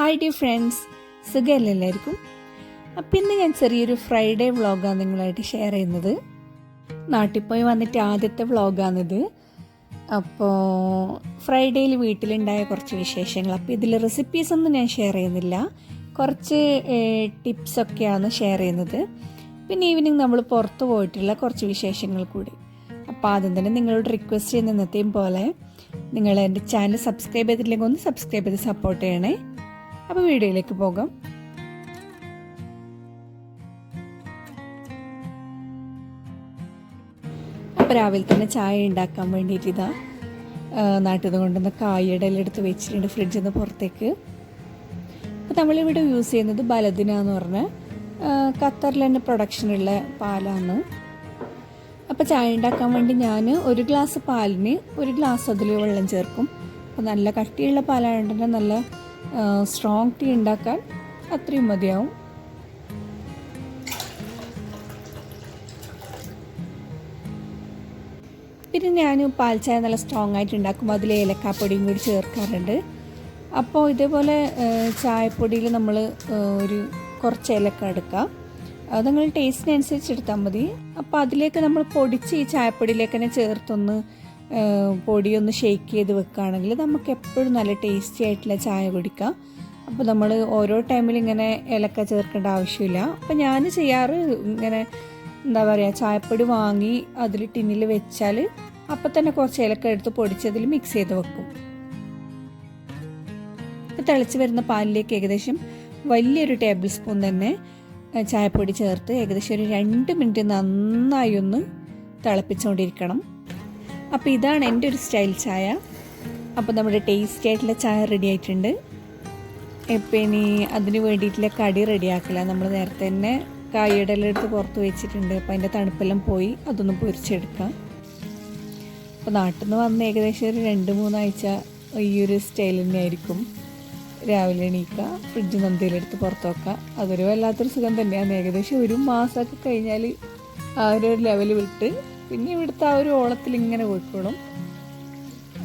Hi dear friends, സുഖമല്ലേ എല്ലാവർക്കും? അപ്പം ഇന്ന് ഞാൻ ചെറിയൊരു ഫ്രൈഡേ വ്ളോഗാണ് നിങ്ങളായിട്ട് ഷെയർ ചെയ്യുന്നത്. നാട്ടിൽ പോയി വന്നിട്ട് ആദ്യത്തെ വ്ളോഗാണിത്. അപ്പോൾ ഫ്രൈഡേയിൽ വീട്ടിലുണ്ടായ കുറച്ച് വിശേഷങ്ങൾ. അപ്പോൾ ഇതിൽ റെസിപ്പീസൊന്നും ഞാൻ ഷെയർ ചെയ്യുന്നില്ല, കുറച്ച് ടിപ്സൊക്കെയാണ് ഷെയർ ചെയ്യുന്നത്. പിന്നെ ഈവനിങ് നമ്മൾ പുറത്ത് പോയിട്ടുള്ള കുറച്ച് വിശേഷങ്ങൾ കൂടി. അപ്പോൾ ആദ്യം തന്നെ നിങ്ങളോട് റിക്വസ്റ്റ് ചെയ്യുന്ന ഇന്നത്തെയും പോലെ നിങ്ങൾ എൻ്റെ ചാനൽ സബ്സ്ക്രൈബ് ചെയ്തിട്ടില്ലെങ്കിൽ ഒന്ന് സബ്സ്ക്രൈബ് ചെയ്ത് സപ്പോർട്ട് ചെയ്യണേ. അപ്പോൾ വീഡിയോയിലേക്ക് പോകാം. അപ്പോൾ രാവിലെ തന്നെ ചായ ഉണ്ടാക്കാൻ വേണ്ടിയിട്ട് ഇതാ നാട്ടിൽ നിന്ന് കൊണ്ടുവന്ന കായയുടെ എല്ലാം എടുത്ത് വെച്ചിട്ടുണ്ട് ഫ്രിഡ്ജിൽ നിന്ന് പുറത്തേക്ക്. അപ്പോൾ നമ്മളിവിടെ യൂസ് ചെയ്യുന്നത് ബലദിന എന്ന് പറഞ്ഞ ഖത്തറിൽ തന്നെ പ്രൊഡക്ഷനുള്ള പാലാണ്. അപ്പോൾ ചായ ഉണ്ടാക്കാൻ വേണ്ടി ഞാൻ ഒരു ഗ്ലാസ് പാലിന് ഒരു ഗ്ലാസ് അതിൽ വെള്ളം ചേർക്കും. അപ്പോൾ നല്ല കട്ടിയുള്ള പാലായതുകൊണ്ട് തന്നെ നല്ല സ്ട്രോങ് ടീ ഉണ്ടാക്കാൻ അത്രയും മതിയാവും. പിന്നെ ഞാൻ പാൽ ചായ നല്ല സ്ട്രോങ് ആയിട്ട് ഉണ്ടാക്കുമ്പോൾ അതിൽ ഏലക്കാപ്പൊടിയും കൂടി ചേർക്കാറുണ്ട്. അപ്പോൾ ഇതേപോലെ ചായപ്പൊടിയിൽ നമ്മൾ ഒരു കുറച്ച് ഏലക്ക എടുക്കുക, അത് നിങ്ങൾ ടേസ്റ്റിനനുസരിച്ച് എടുത്താൽ മതി. അപ്പോൾ അതിലേക്ക് നമ്മൾ പൊടിച്ച് ഈ ചായപ്പൊടിയിലേക്ക് തന്നെ ചേർത്തൊന്ന് പൊടിയൊന്ന് ഷെയ്ക്ക് ചെയ്ത് വെക്കുകയാണെങ്കിൽ നമുക്ക് എപ്പോഴും നല്ല ടേസ്റ്റി ആയിട്ടുള്ള ചായ കുടിക്കാം. അപ്പോൾ നമ്മൾ ഓരോ ടൈമിൽ ഇങ്ങനെ ഏലക്ക ചേർക്കേണ്ട ആവശ്യമില്ല. അപ്പോൾ ഞാൻ ചെയ്യാറ് ഇങ്ങനെ എന്താ പറയുക, ചായപ്പൊടി വാങ്ങി അതിൽ ടിന്നിൽ വെച്ചാൽ അപ്പം തന്നെ കുറച്ച് ഏലക്ക എടുത്ത് പൊടിച്ചതിൽ മിക്സ് ചെയ്ത് വെക്കും. ഇപ്പോൾ തിളച്ച് വരുന്ന പാലിലേക്ക് ഏകദേശം വലിയൊരു ടേബിൾ സ്പൂൺ തന്നെ ചായപ്പൊടി ചേർത്ത് ഏകദേശം ഒരു 2 മിനിറ്റ് നന്നായി ഒന്ന് തിളപ്പിച്ചുകൊണ്ടിരിക്കണം. അപ്പോൾ ഇതാണ് എൻ്റെ ഒരു സ്റ്റൈൽ ചായ. അപ്പോൾ നമ്മുടെ ടേസ്റ്റി ആയിട്ടുള്ള ചായ റെഡി ആയിട്ടുണ്ട്. ഇപ്പം ഇനി അതിന് വേണ്ടിയിട്ടുള്ള കടി റെഡിയാക്കില്ല. നമ്മൾ നേരത്തെ തന്നെ കായയുടെ എല്ലാം എടുത്ത് പുറത്ത് വെച്ചിട്ടുണ്ട്. അപ്പോൾ അതിൻ്റെ തണുപ്പെല്ലാം പോയി അതൊന്ന് പൊരിച്ചെടുക്കാം. അപ്പോൾ നാട്ടിൽ നിന്ന് വന്ന് ഏകദേശം ഒരു 2-3 ആഴ്ച ഈ ഒരു സ്റ്റൈൽ തന്നെയായിരിക്കും. രാവിലെ എണീക്കുക, ഫ്രിഡ്ജിൽ നിന്ന് എന്തെങ്കിലും പുറത്ത് വെക്കുക, അതൊരു വല്ലാത്തൊരു സുഖം തന്നെയാണ്. ഏകദേശം ഒരു മാസമൊക്കെ കഴിഞ്ഞാൽ ആ ഒരു ലെവൽ വിട്ട് പിന്നെ ഇവിടുത്തെ ആ ഒരു ഓളത്തിൽ ഇങ്ങനെ പോയിക്കോളും.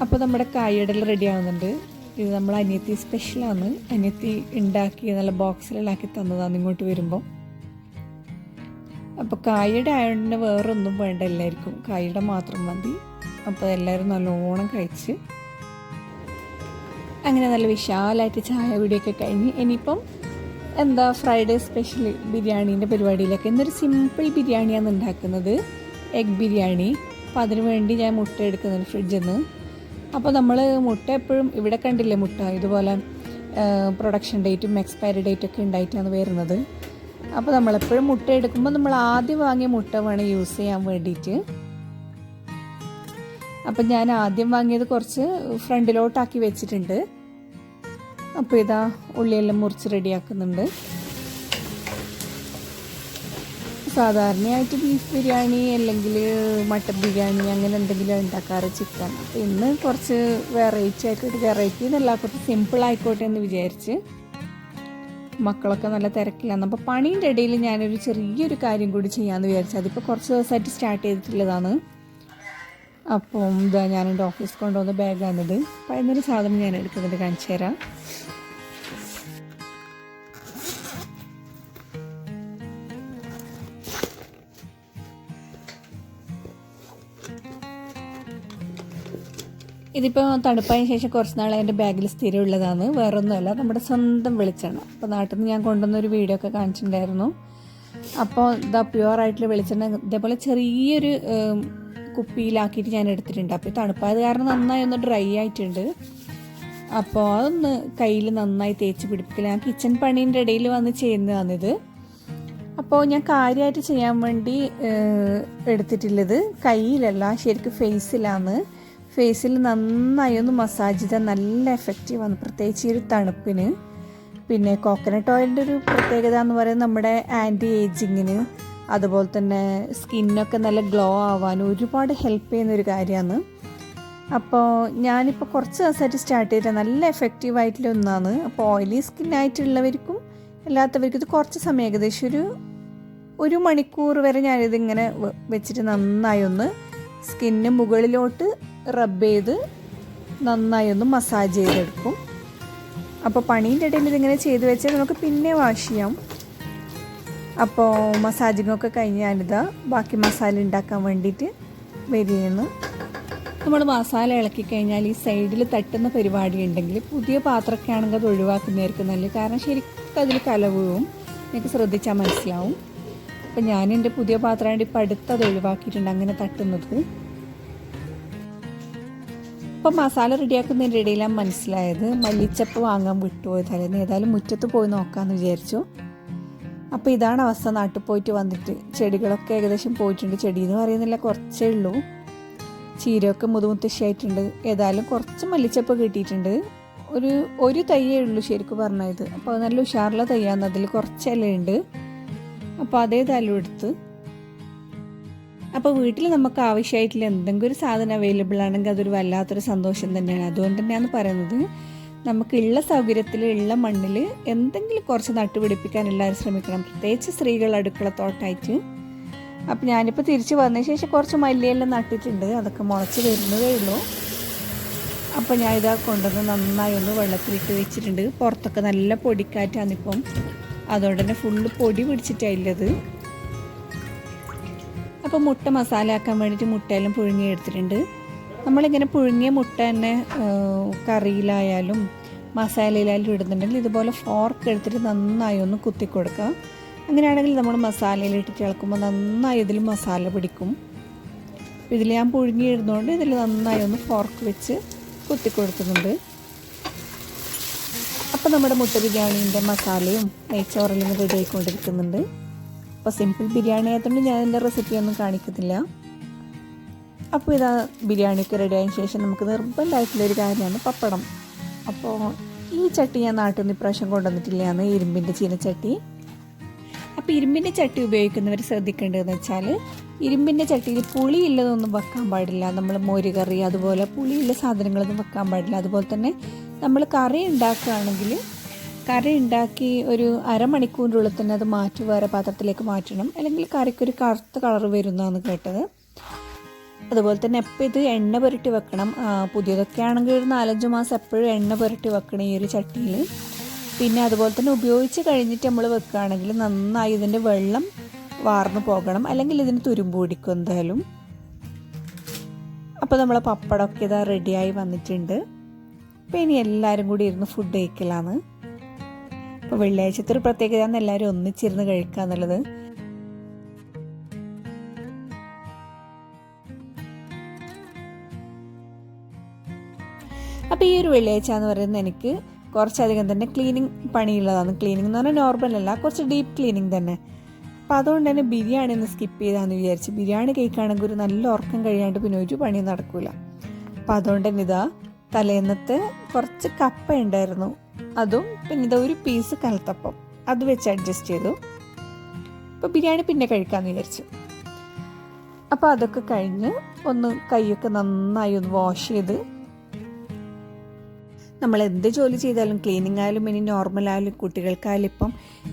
അപ്പോൾ നമ്മുടെ കായടൽ റെഡി ആവുന്നുണ്ട്. ഇത് നമ്മൾ അനിയത്തി സ്പെഷ്യലാണ്. അനിയത്തി ഉണ്ടാക്കി നല്ല ബോക്സിലാക്കി തന്നതാണ് ഇങ്ങോട്ട് വരുമ്പോൾ. അപ്പോൾ കായയുടെ ആയതുകൊണ്ട് വേറൊന്നും വേണ്ട, എല്ലാവർക്കും കായയുടെ മാത്രം മതി. അപ്പോൾ എല്ലാവരും നല്ലോണം കഴിച്ച് അങ്ങനെ നല്ല വിശാലമായിട്ട് ചായ കുടിയൊക്കെ കഴിഞ്ഞ് ഇനിയിപ്പം എന്താ ഫ്രൈഡേ സ്പെഷ്യൽ ബിരിയാണീൻ്റെ പരിപാടിയിലൊക്കെ. ഇന്നൊരു സിമ്പിൾ ബിരിയാണിയാണ് ഉണ്ടാക്കുന്നത്, എഗ് ബിരിയാണി. അപ്പോൾ അതിന് വേണ്ടി ഞാൻ മുട്ട എടുക്കുന്നുണ്ട് ഫ്രിഡ്ജിൽ നിന്ന്. അപ്പോൾ നമ്മൾ മുട്ട എപ്പോഴും ഇവിടെ കണ്ടില്ലേ, മുട്ട ഇതുപോലെ പ്രൊഡക്ഷൻ ഡേറ്റും എക്സ്പയറി ഡേറ്റൊക്കെ ഉണ്ടായിട്ടാണ് വരുന്നത്. അപ്പോൾ നമ്മളെപ്പോഴും മുട്ട എടുക്കുമ്പോൾ നമ്മൾ ആദ്യം വാങ്ങിയ മുട്ട വേണം യൂസ് ചെയ്യാൻ വേണ്ടിയിട്ട്. അപ്പം ഞാൻ ആദ്യം വാങ്ങിയത് കുറച്ച് ഫ്രണ്ടിലോട്ടാക്കി വെച്ചിട്ടുണ്ട്. അപ്പോൾ ഇതാ ഉള്ളിയെല്ലാം മുറിച്ച് റെഡിയാക്കുന്നുണ്ട്. സാധാരണയായിട്ട് ബീഫ് ബിരിയാണി അല്ലെങ്കിൽ മട്ടൻ ബിരിയാണി അങ്ങനെ എന്തെങ്കിലും ഉണ്ടാക്കാറ് ചിക്കൻ. അപ്പോൾ ഇന്ന് കുറച്ച് വെറൈറ്റി ആയിക്കോട്ടെ, വെറൈറ്റി എന്നല്ല കുറച്ച് സിമ്പിൾ ആയിക്കോട്ടെ എന്ന് വിചാരിച്ച്. മക്കളൊക്കെ നല്ല തിരക്കിലാണ്. അപ്പോൾ പണീൻ്റെ ഇടയിൽ ഞാനൊരു ചെറിയൊരു കാര്യം കൂടി ചെയ്യാമെന്ന് വിചാരിച്ചു. അതിപ്പോൾ കുറച്ച് ദിവസമായിട്ട് സ്റ്റാർട്ട് ചെയ്തിട്ടുള്ളതാണ്. അപ്പം ഇതാ ഞാൻ എൻ്റെ ഓഫീസിൽ കൊണ്ടുവന്ന ബാഗാണിത്. അപ്പോൾ അതിനൊരു സാധനം ഞാൻ എടുക്കുന്നുണ്ട്, കാണിച്ചു തരാം. ഇതിപ്പോൾ തണുപ്പായതിനു ശേഷം കുറച്ച് നാളെ എൻ്റെ ബാഗിൽ സ്ഥിരമുള്ളതാണ്, വേറൊന്നുമല്ല, നമ്മുടെ സ്വന്തം വെളിച്ചെണ്ണ. അപ്പോൾ നാട്ടിൽ നിന്ന് ഞാൻ കൊണ്ടുവന്നൊരു വീഡിയോ ഒക്കെ കാണിച്ചിട്ടുണ്ടായിരുന്നു. അപ്പോൾ ഇതാ പ്യുവറായിട്ടുള്ള വെളിച്ചെണ്ണ ഇതേപോലെ ചെറിയൊരു കുപ്പിയിലാക്കിയിട്ട് ഞാൻ എടുത്തിട്ടുണ്ട്. അപ്പോൾ തണുപ്പായത് കാരണം നന്നായി ഒന്ന് ഡ്രൈ ആയിട്ടുണ്ട്. അപ്പോൾ അതൊന്ന് കയ്യിൽ നന്നായി തേച്ച് പിടിപ്പിക്കില്ല. ഞാൻ കിച്ചൺ പണീൻ്റെ ഇടയിൽ വന്ന് ചെയ്യുന്നതാണിത്. അപ്പോൾ ഞാൻ കാര്യമായിട്ട് ചെയ്യാൻ വേണ്ടി എടുത്തിട്ടുള്ളത് കയ്യിലല്ല, ശരിക്കും ഫേസിലാണ്. ഫേസിൽ നന്നായി ഒന്ന് മസാജ് ചെയ്താൽ നല്ല എഫക്റ്റീവാണ്, പ്രത്യേകിച്ച് ഈ ഒരു തണുപ്പിന്. പിന്നെ കോക്കനട്ട് ഓയിലിൻ്റെ ഒരു പ്രത്യേകത എന്ന് പറയുന്നത് നമ്മുടെ ആൻറ്റി ഏജിങ്ങിന്, അതുപോലെ തന്നെ സ്കിന്നൊക്കെ നല്ല ഗ്ലോ ആവാനും ഒരുപാട് ഹെൽപ്പ് ചെയ്യുന്നൊരു കാര്യമാണ്. അപ്പോൾ ഞാനിപ്പോൾ കുറച്ച് ദിവസമായിട്ട് സ്റ്റാർട്ട് ചെയ്തിട്ട് നല്ല എഫക്റ്റീവായിട്ടുള്ള ഒന്നാണ്. അപ്പോൾ ഓയിലി സ്കിന്നായിട്ടുള്ളവർക്കും അല്ലാത്തവർക്കും ഇത് കുറച്ച് സമയം ഏകദേശം ഒരു മണിക്കൂർ വരെ ഞാനിതിങ്ങനെ വെച്ചിട്ട് നന്നായി ഒന്ന് സ്കിന്ന് മുകളിലോട്ട് റബ്ബ് ചെയ്ത് നന്നായി ഒന്ന് മസാജ് ചെയ്തെടുക്കും. അപ്പോൾ പണീൻ്റെ ഇടയിൽ ഇതിങ്ങനെ ചെയ്ത് വെച്ചാൽ നമുക്ക് പിന്നെ വാഷ് ചെയ്യാം. അപ്പോൾ മസാജിങ്ങൊക്കെ കഴിഞ്ഞ് ഞാനിതാ ബാക്കി മസാല ഉണ്ടാക്കാൻ വേണ്ടിയിട്ട് വരികയാണ്. നമ്മൾ മസാല ഇളക്കി കഴിഞ്ഞാൽ ഈ സൈഡിൽ തട്ടുന്ന പരിപാടി ഉണ്ടെങ്കിൽ പുതിയ പാത്രമൊക്കെ ആണെങ്കിൽ അത് ഒഴിവാക്കുന്നതായിരിക്കും നല്ലത്. കാരണം ശരിക്കും അതിൽ കലവും എനിക്ക് ശ്രദ്ധിച്ചാൽ മനസ്സിലാവും. അപ്പം ഞാൻ എൻ്റെ പുതിയ പാത്രമായിട്ട് ഇപ്പം അടുത്തത് ഒഴിവാക്കിയിട്ടുണ്ട് അങ്ങനെ തട്ടുന്നത്. അപ്പം മസാല റെഡിയാക്കുന്നതിൻ്റെ ഇടയിലാണ് മനസ്സിലായത് മല്ലിച്ചപ്പ് വാങ്ങാൻ വിട്ടുപോയതായിരുന്നു. ഏതായാലും മുറ്റത്ത് പോയി നോക്കാമെന്ന് വിചാരിച്ചു. അപ്പോൾ ഇതാണ് അവസ്ഥ. നാട്ടിൽ പോയിട്ട് വന്നിട്ട് ചെടികളൊക്കെ ഏകദേശം പോയിട്ടുണ്ട്. ചെടി എന്ന് പറയുന്നില്ല, കുറച്ചേ ഉള്ളൂ. ചീരയൊക്കെ മുതുമുത്തശ്ശിയായിട്ടുണ്ട്. ഏതായാലും കുറച്ച് മല്ലിച്ചപ്പ് കിട്ടിയിട്ടുണ്ട്. ഒരു തയ്യേ ഉള്ളൂ ശരിക്കും പറഞ്ഞത്. അപ്പോൾ അത് നല്ല ഉഷാറുള്ള തയ്യാന്ന്. അതിൽ കുറച്ച് ഇലയുണ്ട്. അപ്പോൾ അതേ തലം എടുത്ത്. അപ്പോൾ വീട്ടിൽ നമുക്ക് ആവശ്യമായിട്ടുള്ള എന്തെങ്കിലും ഒരു സാധനം അവൈലബിൾ ആണെങ്കിൽ അതൊരു വല്ലാത്തൊരു സന്തോഷം തന്നെയാണ്. അതുകൊണ്ട് തന്നെയാണ് പറയുന്നത് നമുക്കുള്ള സൗകര്യത്തിൽ ഉള്ള മണ്ണിൽ എന്തെങ്കിലും കുറച്ച് നട്ടുപിടിപ്പിക്കാൻ എല്ലാവരും ശ്രമിക്കണം, പ്രത്യേകിച്ച് സ്ത്രീകൾ അടുക്കളത്തോട്ടായിട്ട്. അപ്പം ഞാനിപ്പോൾ തിരിച്ച് വന്നതിന് ശേഷം കുറച്ച് മല്ലിയെല്ലാം നട്ടിട്ടുണ്ട്. അതൊക്കെ മുളച്ച് വരുന്നതേ ഉള്ളൂ. അപ്പോൾ ഞാൻ ഇതാ കൊണ്ടുവന്ന് നന്നായി ഒന്ന് വെള്ളത്തിലിട്ട് വെച്ചിട്ടുണ്ട്. പുറത്തൊക്കെ നല്ല പൊടിക്കാറ്റാണിപ്പം, അതുകൊണ്ട് തന്നെ ഫുള്ള് പൊടി പിടിച്ചിട്ടായില്ലത്. അപ്പോൾ മുട്ട മസാല ആക്കാൻ വേണ്ടിയിട്ട് മുട്ടയെല്ലാം പുഴുങ്ങി എടുത്തിട്ടുണ്ട്. നമ്മളിങ്ങനെ പുഴുങ്ങിയ മുട്ട തന്നെ കറിയിലായാലും മസാലയിലായാലും ഇടുന്നുണ്ടെങ്കിൽ ഇതുപോലെ ഫോർക്ക് എടുത്തിട്ട് നന്നായി ഒന്ന് കുത്തി കൊടുക്കുക. അങ്ങനെയാണെങ്കിൽ നമ്മൾ മസാലയിലിട്ടിട്ട് ഇളക്കുമ്പോൾ നന്നായി ഇതിൽ മസാല പിടിക്കും. ഇതിൽ ഞാൻ പുഴുങ്ങി ഇടുന്നതുകൊണ്ട് ഇതിൽ നന്നായി ഒന്ന് ഫോർക്ക് വെച്ച് കുത്തി കൊടുക്കുന്നുണ്ട്. അപ്പോൾ നമ്മുടെ മുട്ട ബിരിയാണീൻ്റെ മസാലയും നെയ്ച്ചോറെല്ലാം റെഡി ആയിക്കൊണ്ടിരിക്കുന്നുണ്ട്. അപ്പോൾ സിമ്പിൾ ബിരിയാണി ആയതുകൊണ്ട് ഞാൻ എൻ്റെ റെസിപ്പിയൊന്നും കാണിക്കുന്നില്ല. അപ്പോൾ ഇതാ ബിരിയാണിയൊക്കെ റെഡി ആയതിനു ശേഷം നമുക്ക് നിർബന്ധമായിട്ടുള്ളൊരു കാര്യമാണ് പപ്പടം. അപ്പോൾ ഈ ചട്ടി ഞാൻ നാട്ടിൽ നിന്ന് ഇപ്രാവശ്യം കൊണ്ടുവന്നിട്ടില്ലയാണ്, ഇരുമ്പിൻ്റെ ചീനച്ചട്ടി. അപ്പോൾ ഇരുമ്പിൻ്റെ ചട്ടി ഉപയോഗിക്കുന്നവർ ശ്രദ്ധിക്കേണ്ടതെന്ന് വെച്ചാൽ ഇരുമ്പിൻ്റെ ചട്ടിയിൽ പുളിയില്ലതൊന്നും വെക്കാൻ പാടില്ല. നമ്മൾ മോര് കറി അതുപോലെ പുളിയുള്ള സാധനങ്ങളൊന്നും വെക്കാൻ പാടില്ല. അതുപോലെ തന്നെ നമ്മൾ കറി ഉണ്ടാക്കുകയാണെങ്കിൽ കറി ഉണ്ടാക്കി ഒരു അരമണിക്കൂറിൻ്റെ ഉള്ളിൽ തന്നെ അത് മാറ്റി വേറെ പാത്രത്തിലേക്ക് മാറ്റണം, അല്ലെങ്കിൽ കറിക്കൊരു കറുത്ത കളർ വരുന്നതാണ് കേട്ടത്. അതുപോലെ തന്നെ എപ്പോൾ ഇത് എണ്ണ പുരട്ടി വെക്കണം. പുതിയതൊക്കെ ആണെങ്കിൽ ഒരു 4-5 മാസം എപ്പോഴും എണ്ണ പുരട്ടി വെക്കണം ഈ ഒരു ചട്ടിയിൽ. പിന്നെ അതുപോലെ തന്നെ ഉപയോഗിച്ച് കഴിഞ്ഞിട്ട് നമ്മൾ വെക്കുകയാണെങ്കിൽ നന്നായി ഇതിൻ്റെ വെള്ളം വാർന്നു പോകണം, അല്ലെങ്കിൽ ഇതിന് തുരുമ്പ് പിടിക്കും എന്തായാലും. അപ്പോൾ നമ്മളെ പപ്പടമൊക്കെ ഇതാ റെഡിയായി വന്നിട്ടുണ്ട്. അപ്പോൾ ഇനി എല്ലാവരും കൂടി ഇരുന്ന് ഫുഡ് കഴിക്കലാണ്. അപ്പോൾ വെള്ളിയാഴ്ചത്തെ ഒരു പ്രത്യേകതയാണ് എല്ലാവരും ഒന്നിച്ചിരുന്ന് കഴിക്കുക എന്നുള്ളത്. അപ്പോൾ ഈ ഒരു വെള്ളിയാഴ്ച എന്ന് പറയുന്നത് എനിക്ക് കുറച്ചധികം തന്നെ ക്ലീനിങ് പണിയുള്ളതാണ്. ക്ലീനിങ് എന്ന് പറഞ്ഞാൽ നോർമൽ അല്ല, കുറച്ച് ഡീപ്പ് ക്ലീനിങ് തന്നെ. അപ്പോൾ അതുകൊണ്ട് തന്നെ ബിരിയാണി ഒന്ന് സ്കിപ്പ് ചെയ്താന്ന് വിചാരിച്ച്. ബിരിയാണി കഴിക്കുകയാണെങ്കിൽ ഒരു നല്ല ഉറക്കം കഴിയാണ്ട് പിന്നെ ഒരു പണിയും നടക്കില്ല. അപ്പോൾ അതുകൊണ്ട് തന്നെ ഇതാ തലേന്നത്തെ കുറച്ച് കപ്പ ഉണ്ടായിരുന്നു, അതും പിന്നെ ഇതാ ഒരു പീസ് കലത്തപ്പം അത് വെച്ച് അഡ്ജസ്റ്റ് ചെയ്തു. അപ്പോൾ ബിരിയാണി പിന്നെ കഴിക്കാമെന്ന് വിചാരിച്ചു. അപ്പോൾ അതൊക്കെ കഴിഞ്ഞ് ഒന്ന് കൈയൊക്കെ നന്നായി ഒന്ന് വാഷ് ചെയ്ത്, നമ്മൾ എന്ത് ജോലി ചെയ്താലും ക്ലീനിങ് ആയാലും ഇനി നോർമലായാലും കുട്ടികൾക്കായാലും ഇപ്പം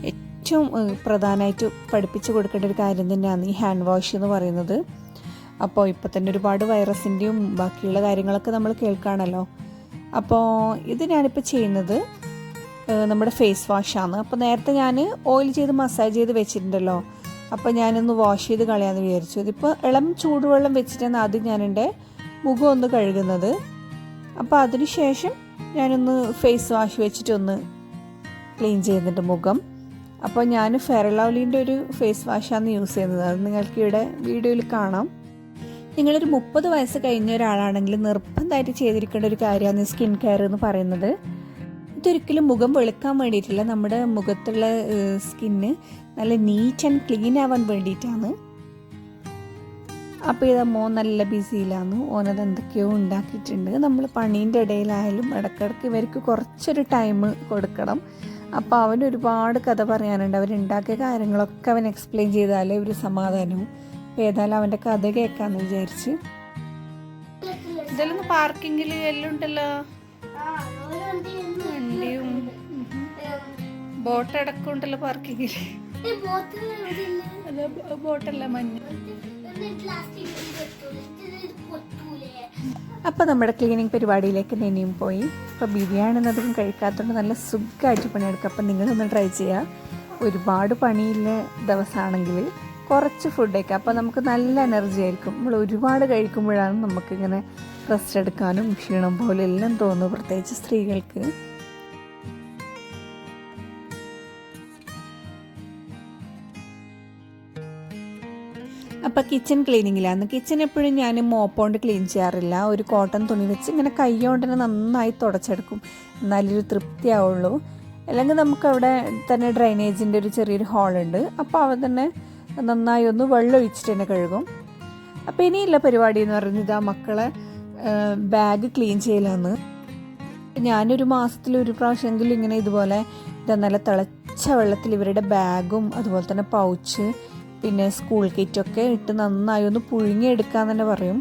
ഏറ്റവും പ്രധാനമായിട്ട് പഠിപ്പിച്ചു കൊടുക്കേണ്ട ഒരു കാര്യം തന്നെയാണ് ഈ ഹാൻഡ് വാഷ് എന്ന് പറയുന്നത്. അപ്പോൾ ഇപ്പോൾ തന്നെ ഒരുപാട് വൈറസിൻ്റെയും ബാക്കിയുള്ള കാര്യങ്ങളൊക്കെ നമ്മൾ കേൾക്കുകയാണല്ലോ. അപ്പോൾ ഇത് ഞാനിപ്പോൾ ചെയ്യുന്നത് നമ്മുടെ ഫേസ് വാഷാണ്. അപ്പോൾ നേരത്തെ ഞാൻ ഓയിൽ ചെയ്ത് മസാജ് ചെയ്ത് വെച്ചിട്ടുണ്ടല്ലോ, അപ്പോൾ ഞാനൊന്ന് വാഷ് ചെയ്ത് കളയാമെന്ന് വിചാരിച്ചു. ഇതിപ്പോൾ ഇളം ചൂടുവെള്ളം വെച്ചിട്ടാണ് ആദ്യം ഞാനെൻ്റെ മുഖം ഒന്ന് കഴുകുന്നത്. അപ്പോൾ അതിന് ശേഷം ഞാനൊന്ന് ഫേസ് വാഷ് വെച്ചിട്ടൊന്ന് ക്ലീൻ ചെയ്യുന്നുണ്ട് മുഖം. അപ്പോൾ ഞാൻ ഫെയർ ലവ്ലിൻ്റെ ഒരു ഫേസ് വാഷാണ് യൂസ് ചെയ്യുന്നത്. അത് നിങ്ങൾക്ക് ഇവിടെ വീഡിയോയിൽ കാണാം. നിങ്ങളൊരു 30 വയസ്സ് കഴിഞ്ഞ ഒരാളാണെങ്കിൽ നിർബന്ധമായിട്ട് ചെയ്തിരിക്കേണ്ട ഒരു കാര്യമാണ് സ്കിൻ കെയർ എന്ന് പറയുന്നത്. ഇതൊരിക്കലും മുഖം വെളുക്കാൻ വേണ്ടിയിട്ടില്ല, നമ്മുടെ മുഖത്തുള്ള സ്കിന്ന് നല്ല നീറ്റ് ആൻഡ് ക്ലീൻ ആവാൻ വേണ്ടിയിട്ടാണ്. അപ്പോൾ ഇത് മോൻ നല്ല ബിസിയിലാണ്, ഓനത് എന്തൊക്കെയോ ഉണ്ടാക്കിയിട്ടുണ്ട്. നമ്മൾ പണീൻ്റെ ഇടയിലായാലും ഇടയ്ക്കിടയ്ക്ക് ഇവർക്ക് കുറച്ചൊരു ടൈം കൊടുക്കണം. അപ്പോൾ അവന് ഒരുപാട് കഥ പറയാനുണ്ട്. അവരുണ്ടാക്കിയ കാര്യങ്ങളൊക്കെ അവൻ എക്സ്പ്ലെയിൻ ചെയ്താലേ ഒരു സമാധാനവും. അപ്പോൾ ഏതായാലും അവൻ്റെ കഥ കേൾക്കാമെന്ന് വിചാരിച്ച്. ഇതെല്ലാം പാർക്കിങ്ങിൽ എല്ലാം ഉണ്ടല്ലോ, വണ്ടിയും ബോട്ടടക്കം ഉണ്ടല്ലോ പാർക്കിങ്ങിൽ. ബോട്ടല്ല മഞ്ഞ അപ്പോൾ നമ്മുടെ ക്ലീനിങ് പരിപാടിയിലേക്ക് ഇനിയും പോയി. അപ്പോൾ ബിരിയാണി എന്നതും കഴിക്കാത്തതുകൊണ്ട് നല്ല സുഖമായിട്ട് പണിയെടുക്കുക. അപ്പോൾ നിങ്ങളൊന്ന് ട്രൈ ചെയ്യുക. ഒരുപാട് പണിയില്ല ദിവസമാണെങ്കിൽ കുറച്ച് ഫുഡ് കഴിക്കുക. അപ്പോൾ നമുക്ക് നല്ല എനർജി ആയിരിക്കും. നമ്മൾ ഒരുപാട് കഴിക്കുമ്പോഴാണ് നമുക്കിങ്ങനെ റെസ്റ്റ് എടുക്കാനും ക്ഷീണം പോലെ എല്ലാം തോന്നും, പ്രത്യേകിച്ച് സ്ത്രീകൾക്ക്. അപ്പോൾ കിച്ചൺ ക്ലീനിങ്ങിലാണ്. കിച്ചൺ എപ്പോഴും ഞാൻ മോപ്പോണ്ട് ക്ലീൻ ചെയ്യാറില്ല. ഒരു കോട്ടൺ തുണി വെച്ച് ഇങ്ങനെ കൈ കൊണ്ട് തന്നെ നന്നായി തുടച്ചെടുക്കും, എന്നാലൊരു തൃപ്തിയാവുള്ളൂ. അല്ലെങ്കിൽ നമുക്കവിടെ തന്നെ ഡ്രൈനേജിൻ്റെ ഒരു ചെറിയൊരു ഹോളുണ്ട്. അപ്പോൾ അവ തന്നെ നന്നായി ഒന്ന് വെള്ളം ഒഴിച്ചിട്ട് തന്നെ കഴുകും. അപ്പോൾ ഇനിയുള്ള പരിപാടി എന്ന് പറയുന്നത് ആ മക്കളെ ബാഗ് ക്ലീൻ ചെയ്യലാണ്. ഞാനൊരു മാസത്തിൽ ഒരു പ്രാവശ്യമെങ്കിലും ഇങ്ങനെ ഇതുപോലെ നല്ല തിളച്ച വെള്ളത്തിൽ ഇവരുടെ ബാഗും അതുപോലെ തന്നെ പൗച്ച് പിന്നെ സ്കൂൾ കിറ്റൊക്കെ ഇട്ട് നന്നായി ഒന്ന് പുഴുങ്ങിയെടുക്കാന്ന് തന്നെ പറയും.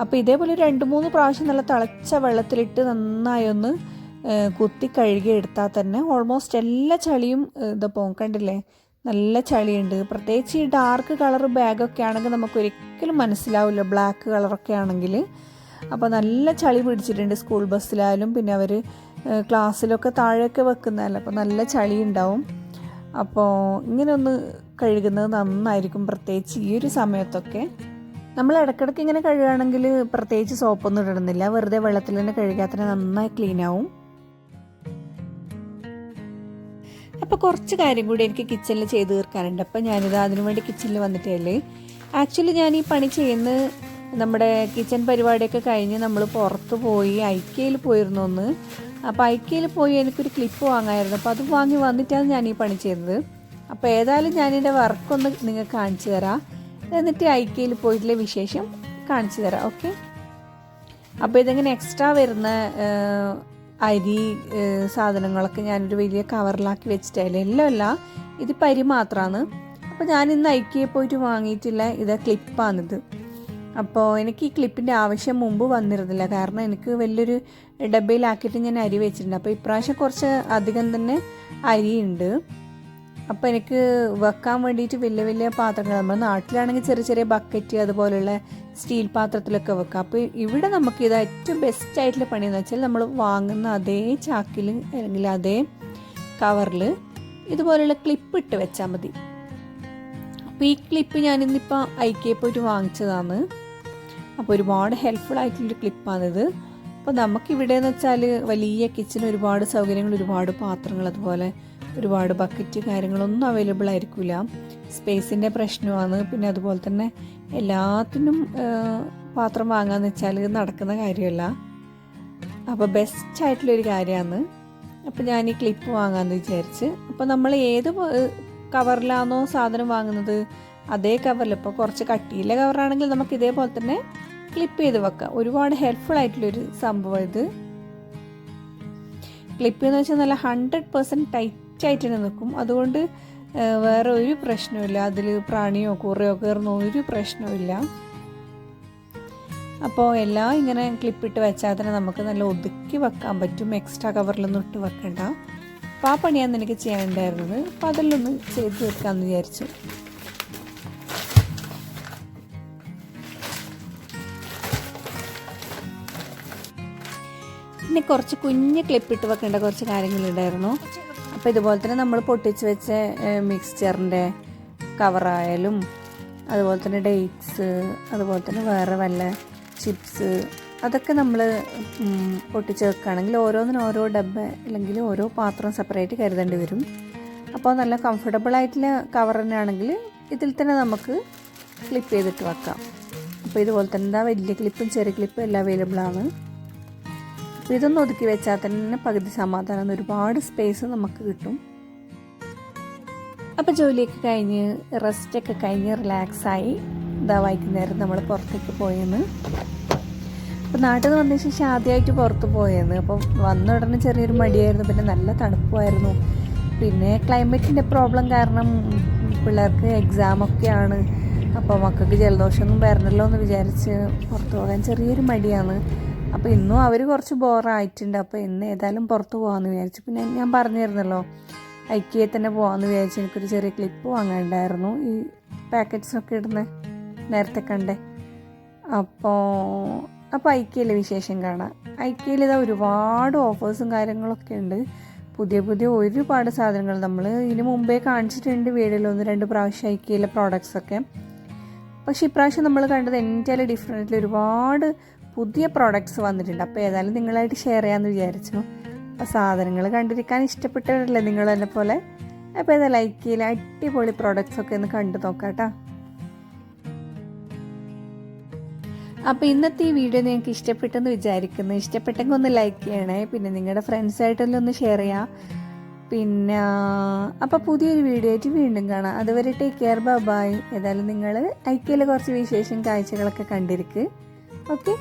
അപ്പോൾ ഇതേപോലെ 2-3 പ്രാവശ്യം നല്ല തിളച്ച വെള്ളത്തിലിട്ട് നന്നായി ഒന്ന് കുത്തി കഴുകി എടുത്താൽ തന്നെ ഓൾമോസ്റ്റ് എല്ലാ ചളിയും പോകും. കണ്ടില്ലേ, നല്ല ചളിയുണ്ട്. പ്രത്യേകിച്ച് ഈ ഡാർക്ക് കളർ ബാഗൊക്കെ ആണെങ്കിൽ നമുക്ക് ഒരിക്കലും മനസ്സിലാവില്ല, ബ്ലാക്ക് കളറൊക്കെ ആണെങ്കിൽ. അപ്പോൾ നല്ല ചളി പിടിച്ചിട്ടുണ്ട്. സ്കൂൾ ബസ്സിലായാലും പിന്നെ അവർ ക്ലാസ്സിലൊക്കെ താഴെയൊക്കെ വെക്കുന്നതല്ല, അപ്പോൾ നല്ല ചളി ഉണ്ടാവും. അപ്പോൾ ഇങ്ങനെ ഒന്ന് കഴുകുന്നത് നന്നായിരിക്കും, പ്രത്യേകിച്ച് ഈ ഒരു സമയത്തൊക്കെ. നമ്മൾ ഇടയ്ക്കിടയ്ക്ക് ഇങ്ങനെ കഴുകുകയാണെങ്കിൽ പ്രത്യേകിച്ച് സോപ്പൊന്നും ഇടുന്നില്ല, വെറുതെ വെള്ളത്തിൽ തന്നെ കഴുകാൻ തന്നെ നന്നായി ക്ലീൻ ആവും. അപ്പോൾ കുറച്ച് കാര്യം കൂടി എനിക്ക് കിച്ചണിൽ ചെയ്ത് തീർക്കാനുണ്ട്. അപ്പോൾ ഞാനിത് അതിനു വേണ്ടി കിച്ചണിൽ വന്നിട്ടേ. ആക്ച്വലി ഞാൻ ഈ പണി ചെയ്യുന്ന നമ്മുടെ കിച്ചൺ പരിപാടിയൊക്കെ കഴിഞ്ഞ് നമ്മൾ പുറത്ത് പോയി ഐക്കയിൽ പോയിരുന്നു ഒന്ന്. അപ്പോൾ ഐക്കയിൽ പോയി എനിക്കൊരു ക്ലിപ്പ് വാങ്ങാമായിരുന്നു. അപ്പോൾ അത് വാങ്ങി വന്നിട്ടാണ് ഞാൻ ഈ പണി ചെയ്തത്. അപ്പോൾ ഏതായാലും ഞാനിൻ്റെ വർക്കൊന്ന് നിങ്ങൾക്ക് കാണിച്ചു തരാം, എന്നിട്ട് ഐക്കയിൽ പോയിട്ടുള്ള വിശേഷം കാണിച്ചു തരാം. ഓക്കെ. അപ്പോൾ ഇതിങ്ങനെ എക്സ്ട്രാ വരുന്ന അരി സാധനങ്ങളൊക്കെ ഞാനൊരു വലിയ കവറിലാക്കി വെച്ചിട്ടില്ല. എല്ലാം അല്ല, ഇത് പരി മാത്രമാണ്. അപ്പോൾ ഞാനിന്ന് ഐക്കയിൽ പോയിട്ട് വാങ്ങിയിട്ടില്ല ഇത് ക്ലിപ്പാണിത്. അപ്പോൾ എനിക്ക് ഈ ക്ലിപ്പിൻ്റെ ആവശ്യം മുമ്പ് വന്നിരുന്നില്ല, കാരണം എനിക്ക് വലിയൊരു ഡബ്ബയിലാക്കിയിട്ട് ഞാൻ അരി വെച്ചിട്ടുണ്ട്. അപ്പോൾ ഇപ്രാവശ്യം കുറച്ച് അധികം തന്നെ അരിയുണ്ട്. അപ്പോൾ എനിക്ക് വെക്കാൻ വേണ്ടിയിട്ട് വലിയ വലിയ പാത്രങ്ങൾ, നമ്മുടെ നാട്ടിലാണെങ്കിൽ ചെറിയ ചെറിയ ബക്കറ്റ് അതുപോലുള്ള സ്റ്റീൽ പാത്രത്തിലൊക്കെ വെക്കാം. അപ്പോൾ ഇവിടെ നമുക്ക് ഇത് ഏറ്റവും ബെസ്റ്റ് ആയിട്ടുള്ള പണിയെന്ന് വെച്ചാൽ നമ്മൾ വാങ്ങുന്ന അതേ ചാക്കിൽ അല്ലെങ്കിൽ അതേ കവറിൽ ഇതുപോലുള്ള ക്ലിപ്പ് ഇട്ട് വെച്ചാൽ മതി. അപ്പോൾ ഈ ക്ലിപ്പ് ഞാനിന്നിപ്പോൾ ഐക്കയിൽ പോയിട്ട് വാങ്ങിച്ചതാണ്. അപ്പോൾ ഒരുപാട് ഹെൽപ്ഫുൾ ആയിട്ടുള്ളൊരു ക്ലിപ്പാണിത്. അപ്പോൾ നമുക്കിവിടെ എന്ന് വെച്ചാൽ വലിയ കിച്ചൺ, ഒരുപാട് സൗകര്യങ്ങൾ, ഒരുപാട് പാത്രങ്ങൾ, അതുപോലെ ഒരുപാട് ബക്കറ്റ് കാര്യങ്ങളൊന്നും അവൈലബിൾ ആയിരിക്കില്ല. സ്പേസിൻ്റെ പ്രശ്നമാണ്. പിന്നെ അതുപോലെ തന്നെ എല്ലാത്തിനും പാത്രം വാങ്ങാന്ന് വെച്ചാൽ നടക്കുന്ന കാര്യമല്ല. അപ്പോൾ ബെസ്റ്റ് ആയിട്ടുള്ളൊരു കാര്യമാണ്. അപ്പോൾ ഞാൻ ഈ ക്ലിപ്പ് വാങ്ങാമെന്ന് വിചാരിച്ച്. അപ്പോൾ നമ്മൾ ഏത് കവറിലാണോ സാധനം വാങ്ങുന്നത് അതേ കവറിൽ, ഇപ്പോൾ കുറച്ച് കട്ടിയിലെ കവറാണെങ്കിൽ നമുക്ക് ഇതേപോലെ തന്നെ ക്ലിപ്പ് ചെയ്ത് വെക്കാം. ഒരുപാട് ഹെൽപ്ഫുൾ ആയിട്ടുള്ളൊരു സംഭവം ഇത്. ക്ലിപ്പ് എന്ന് വെച്ചാൽ നല്ല 100% ടൈറ്റായിട്ട് തന്നെ നിൽക്കും. അതുകൊണ്ട് വേറെ ഒരു പ്രശ്നമില്ല, അതിൽ പ്രാണിയോ കൂറയോ കയറുന്നോ ഒരു പ്രശ്നമില്ല. അപ്പോൾ എല്ലാം ഇങ്ങനെ ക്ലിപ്പിട്ട് വെച്ചാൽ തന്നെ നമുക്ക് നല്ല ഒതുക്കി വെക്കാൻ പറ്റും, എക്സ്ട്രാ കവറിലൊന്നും ഇട്ട് വെക്കണ്ട. അപ്പോൾ ആ പണിയാണ് എനിക്ക് ചെയ്യാനുണ്ടായിരുന്നത്. അപ്പോൾ അതിലൊന്ന് ചെയ്ത് തീർക്കാമെന്ന് വിചാരിച്ചു. പിന്നെ കുറച്ച് കുഞ്ഞ് ക്ലിപ്പിട്ട് വെക്കേണ്ട കുറച്ച് കാര്യങ്ങളുണ്ടായിരുന്നു. അപ്പോൾ ഇതുപോലെ തന്നെ നമ്മൾ പൊട്ടിച്ച് വെച്ച മിക്സ്ചറിൻ്റെ കവറായാലും അതുപോലെ തന്നെ ഡേറ്റ്സ്, അതുപോലെ തന്നെ വേറെ വല്ല ചിപ്സ്, അതൊക്കെ നമ്മൾ പൊട്ടിച്ച് വെക്കുകയാണെങ്കിൽ ഓരോന്നിനും ഓരോ ഡബ്ബ അല്ലെങ്കിൽ ഓരോ പാത്രം സെപ്പറേറ്റ് കരുതേണ്ടി വരും. അപ്പോൾ നല്ല കംഫർട്ടബിൾ ആയിട്ടുള്ള കവർ തന്നെയാണെങ്കിൽ ഇതിൽ തന്നെ നമുക്ക് ക്ലിപ്പ് ചെയ്തിട്ട് വെക്കാം. അപ്പോൾ ഇതുപോലെ തന്നെ വലിയ ക്ലിപ്പും ചെറിയ ക്ലിപ്പും എല്ലാം അവൈലബിൾ ആണ്. അപ്പോൾ ഇതൊന്ന് ഒതുക്കി വെച്ചാൽ തന്നെ പകുതി സമാധാനം, ഒരുപാട് സ്പേസ് നമുക്ക് കിട്ടും. അപ്പോൾ ജോലിയൊക്കെ കഴിഞ്ഞ് റെസ്റ്റൊക്കെ കഴിഞ്ഞ് റിലാക്സായി ഇതാ വൈകുന്നേരം നമ്മൾ പുറത്തേക്ക് പോയെന്ന്. അപ്പോൾ നാട്ടിൽ നിന്ന് വന്നതിന് ശേഷം ആദ്യമായിട്ട് പുറത്ത് പോയെന്ന്. അപ്പോൾ വന്ന ഉടനെ ചെറിയൊരു മടിയായിരുന്നു, പിന്നെ നല്ല തണുപ്പുമായിരുന്നു. പിന്നെ ക്ലൈമറ്റിൻ്റെ പ്രോബ്ലം കാരണം പിള്ളേർക്ക് എക്സാമൊക്കെയാണ്. അപ്പോൾ മക്കൾക്ക് ജലദോഷമൊന്നും വരണമല്ലോ എന്ന് വിചാരിച്ച് പുറത്ത് പോകാൻ ചെറിയൊരു മടിയാണ്. അപ്പോൾ ഇന്നും അവർ കുറച്ച് ബോറായിട്ടുണ്ട്. അപ്പോൾ ഇന്ന് ഏതായാലും പുറത്ത് പോകാമെന്ന് വിചാരിച്ചു. പിന്നെ ഞാൻ പറഞ്ഞിരുന്നല്ലോ ഐക്കിയയിൽ തന്നെ പോകാമെന്ന് വിചാരിച്ചു. എനിക്കൊരു ചെറിയ ക്ലിപ്പ് വാങ്ങാനുണ്ടായിരുന്നു, ഈ പാക്കറ്റ്സൊക്കെ ഇടുന്ന നേരത്തെ കണ്ടേ. അപ്പോൾ അപ്പോൾ ഐക്യയിലെ വിശേഷം കാണാം. ഐക്യയിൽ ഇതാ ഒരുപാട് ഓഫേഴ്സും കാര്യങ്ങളൊക്കെ ഉണ്ട്. പുതിയ ഒരുപാട് സാധനങ്ങൾ നമ്മൾ ഇതിന് മുമ്പേ കാണിച്ചിട്ടുണ്ട് വീഡിയോയിൽ 1-2 പ്രാവശ്യം ഐക്യയിലെ പ്രോഡക്റ്റ്സൊക്കെ. പക്ഷേ ഇപ്രാവശ്യം നമ്മൾ കണ്ടത് എൻ്റെ ഡിഫറെൻ്റ്ലി ഒരുപാട് പുതിയ പ്രോഡക്റ്റ്സ് വന്നിട്ടുണ്ട്. അപ്പോൾ ഏതായാലും നിങ്ങളായിട്ട് ഷെയർ ചെയ്യാമെന്ന് വിചാരിച്ചു. അപ്പോൾ സാധനങ്ങൾ കണ്ടിരിക്കാൻ ഇഷ്ടപ്പെട്ടവരല്ലേ നിങ്ങൾ എന്നെ പോലെ. അപ്പോൾ ഏതായാലും ഐക്യയിലെ അടിപൊളി പ്രോഡക്റ്റ്സൊക്കെ ഒന്ന് കണ്ടു നോക്കാം കേട്ടോ. അപ്പോൾ ഇന്നത്തെ ഈ വീഡിയോ നിങ്ങൾക്ക് ഇഷ്ടപ്പെട്ടെന്ന് വിചാരിക്കുന്നു. ഇഷ്ടപ്പെട്ടെങ്കിൽ ഒന്ന് ലൈക്ക് ചെയ്യണേ. പിന്നെ നിങ്ങളുടെ ഫ്രണ്ട്സായിട്ടെല്ലാം ഒന്ന് ഷെയർ ചെയ്യാം. പിന്നെ അപ്പോൾ പുതിയൊരു വീഡിയോ ആയിട്ട് വീണ്ടും കാണാം. അതുവരെ ടേക്ക് കെയർ, ബൈ. ഏതായാലും നിങ്ങൾ ഐക്യയിലെ കുറച്ച് വിശേഷം കാഴ്ചകളൊക്കെ കണ്ടിരിക്കുക. ഓക്കെ.